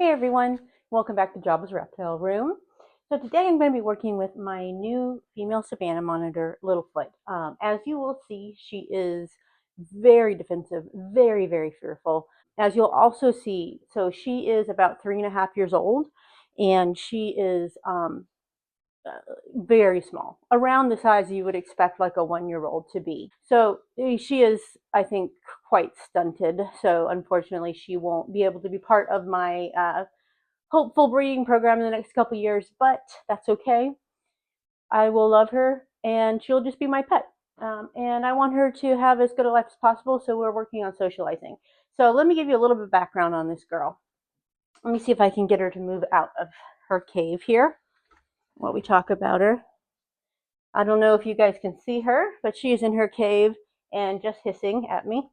Hey everyone, welcome back to Jabba's Reptile Room. So today I'm going to be working with my new female Savannah monitor, Littlefoot. As you will see, she is very defensive, very fearful. As you'll also see, so she is about 3.5 years old, and she is very small, around the size you would expect like a 1-year old to be. So she is, I think, quite stunted. So unfortunately, she won't be able to be part of my hopeful breeding program in the next couple years, but that's okay. I will love her and she'll just be my pet. And I want her to have as good a life as possible, so we're working on socializing. So let me give you a little bit of background on this girl. Let me see if I can get her to move out of her cave here while we talk about her. I don't know if you guys can see her, but she is in her cave and just hissing at me.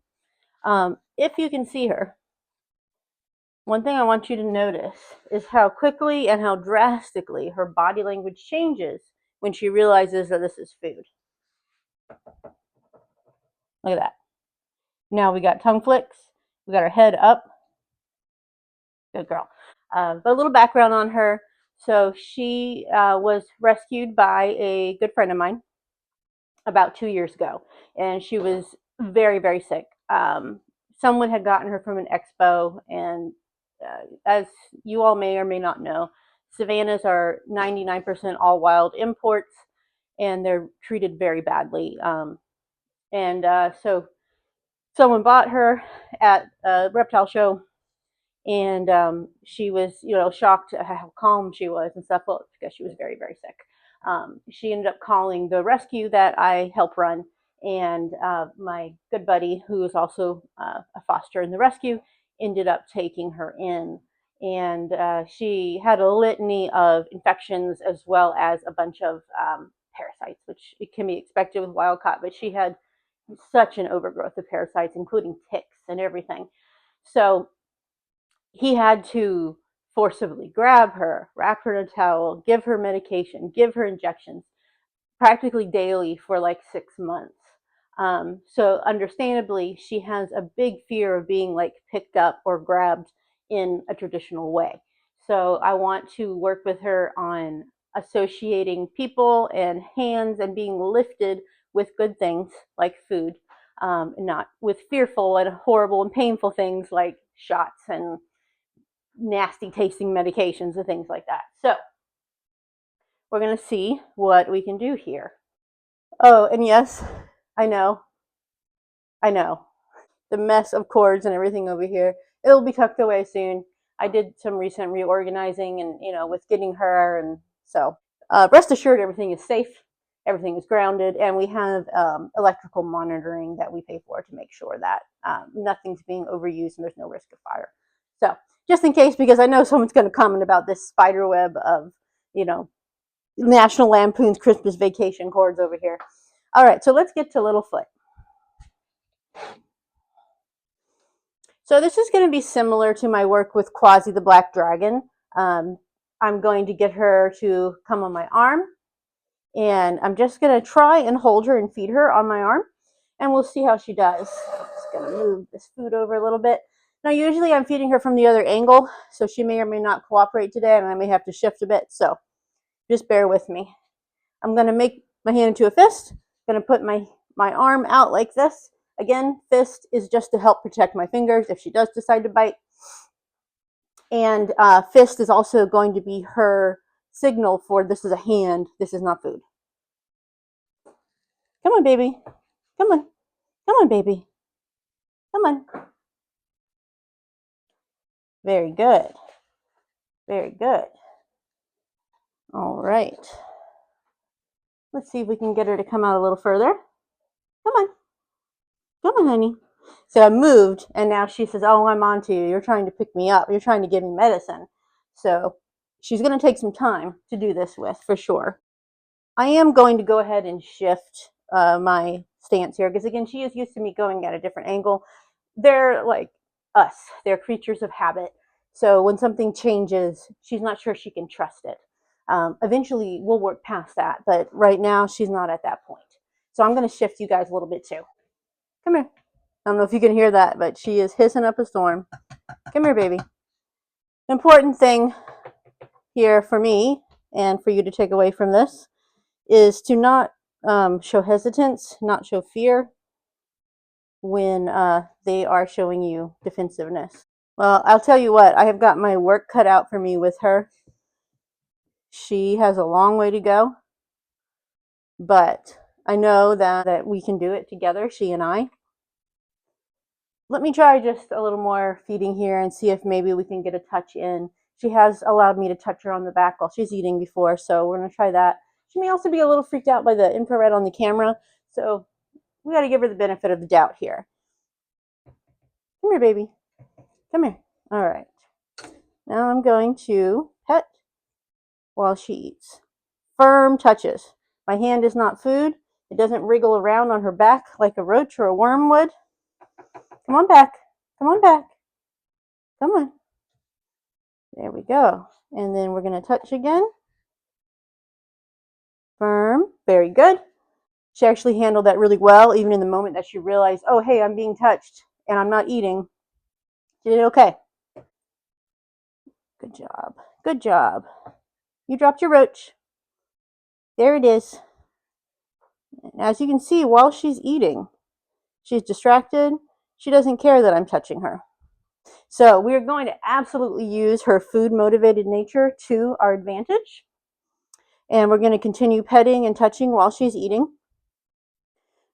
If you can see her, one thing I want you to notice is how quickly and how drastically her body language changes when she realizes that this is food. Look at that. Now we got tongue flicks. We got her head up. Good girl. But a little background on her. So she was rescued by a good friend of mine about 2 years ago, and she was very sick. Someone had gotten her from an expo, and as you all may or may not know, Savannahs are 99% all wild imports, and they're treated very badly. So someone bought her at a reptile show, and she was, shocked at how calm she was and stuff. Well, because she was very sick. She ended up calling the rescue that I help run, and my good buddy, who is also a foster in the rescue, ended up taking her in. And she had a litany of infections as well as a bunch of parasites, which it can be expected with wild caught, but she had such an overgrowth of parasites, including ticks and everything. So he had to forcibly grab her, wrap her in a towel, give her medication, give her injections practically daily for like 6 months. So understandably, she has a big fear of being like picked up or grabbed in a traditional way. So I want to work with her on associating people and hands and being lifted with good things like food, not with fearful and horrible and painful things like shots and nasty tasting medications and things like that. So we're going to see what we can do here. Oh, and yes, I know, I know. The mess of cords and everything over here. It'll be tucked away soon. I did some recent reorganizing and, with getting her. And so rest assured, everything is safe. Everything is grounded. And we have electrical monitoring that we pay for to make sure that nothing's being overused and there's no risk of fire. So just in case, because I know someone's going to comment about this spider web of, National Lampoon's Christmas Vacation cords over here. All right, so let's get to Littlefoot. So this is going to be similar to my work with Quasi the Black Dragon. I'm going to get her to come on my arm, and I'm just going to try and hold her and feed her on my arm, and we'll see how she does. Just going to move this food over a little bit. Now, usually I'm feeding her from the other angle, so she may or may not cooperate today, and I may have to shift a bit, so just bear with me. I'm going to make my hand into a fist. I'm going to put my arm out like this. Again, fist is just to help protect my fingers if she does decide to bite. And fist is also going to be her signal for this is a hand, this is not food. Come on, baby. Come on. Come on, baby. Come on. Very good. Very good. All right. Let's see if we can get her to come out a little further. Come on. Come on, honey. So I moved, and now she says, oh, I'm on to you. You're trying to pick me up. You're trying to give me medicine. So she's going to take some time to do this with, for sure. I am going to go ahead and shift my stance here, because, again, she is used to me going at a different angle. They're like us. They're creatures of habit. So when something changes, she's not sure she can trust it. Eventually, we'll work past that, but right now, she's not at that point. So I'm going to shift you guys a little bit, too. Come here. I don't know if you can hear that, but she is hissing up a storm. Come here, baby. The important thing here for me and for you to take away from this is to not show hesitance, not show fear when they are showing you defensiveness. Well, I'll tell you what, I have got my work cut out for me with her. She has a long way to go, but I know that we can do it together, she and I. Let me try just a little more feeding here and see if maybe we can get a touch in. She has allowed me to touch her on the back while she's eating before, so we're going to try that. She may also be a little freaked out by the infrared on the camera, so we got to give her the benefit of the doubt here. Come here, baby. Come here. All right. Now I'm going to pet while she eats. Firm touches. My hand is not food. It doesn't wriggle around on her back like a roach or a worm would. Come on back. Come on back. Come on. There we go. And then we're going to touch again. Firm. Very good. She actually handled that really well, even in the moment that she realized, oh, hey, I'm being touched and I'm not eating. She did okay. Good job. Good job. You dropped your roach. There it is. And as you can see, while she's eating, she's distracted. She doesn't care that I'm touching her. So we're going to absolutely use her food-motivated nature to our advantage. And we're going to continue petting and touching while she's eating.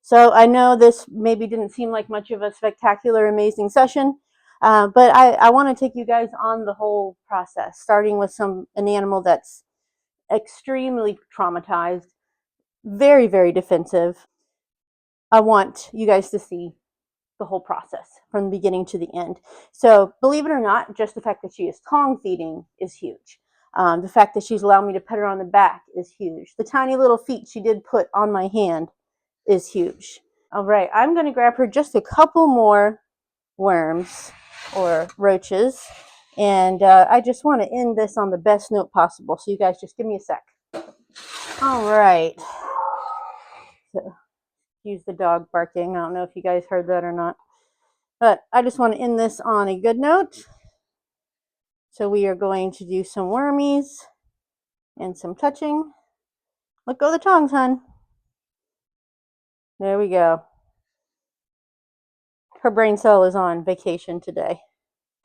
So I know this maybe didn't seem like much of a spectacular, amazing session, but I want to take you guys on the whole process, starting with an animal that's extremely traumatized, very, very defensive. I want you guys to see the whole process from the beginning to the end. So believe it or not, just the fact that she is tongue feeding is huge. The fact that she's allowed me to pet her on the back is huge. The tiny little feet she did put on my hand is huge. All right, I'm going to grab her just a couple more worms or roaches, and I just want to end this on the best note possible, so you guys just give me a sec. All right. So, use the dog barking. I don't know if you guys heard that or not, but I just want to end this on a good note. So we are going to do some wormies and some touching. Let go of the tongs, hon. There we go. Her brain cell is on vacation today.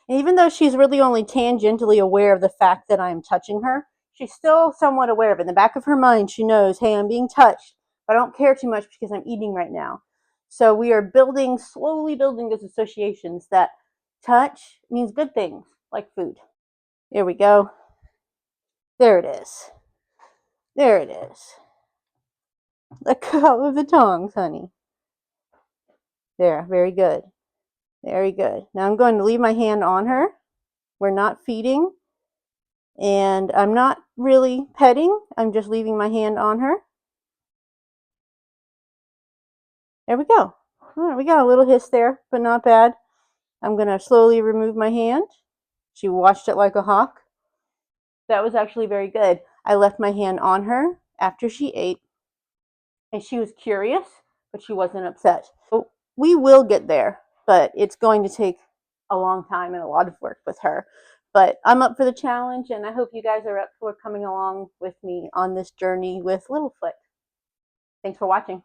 And even though she's really only tangentially aware of the fact that I'm touching her, she's still somewhat aware of it. In the back of her mind, she knows, hey, I'm being touched, but I don't care too much because I'm eating right now. So we are slowly building those associations that touch means good things, like food. There we go. There it is. There it is. Let go of the tongs, honey. There, very good. Very good. Now I'm going to leave my hand on her. We're not feeding. And I'm not really petting. I'm just leaving my hand on her. There we go. All right, we got a little hiss there, but not bad. I'm going to slowly remove my hand. She watched it like a hawk. That was actually very good. I left my hand on her after she ate, and she was curious, but she wasn't upset. So we will get there, but it's going to take a long time and a lot of work with her. But I'm up for the challenge, and I hope you guys are up for coming along with me on this journey with Littlefoot. Thanks for watching.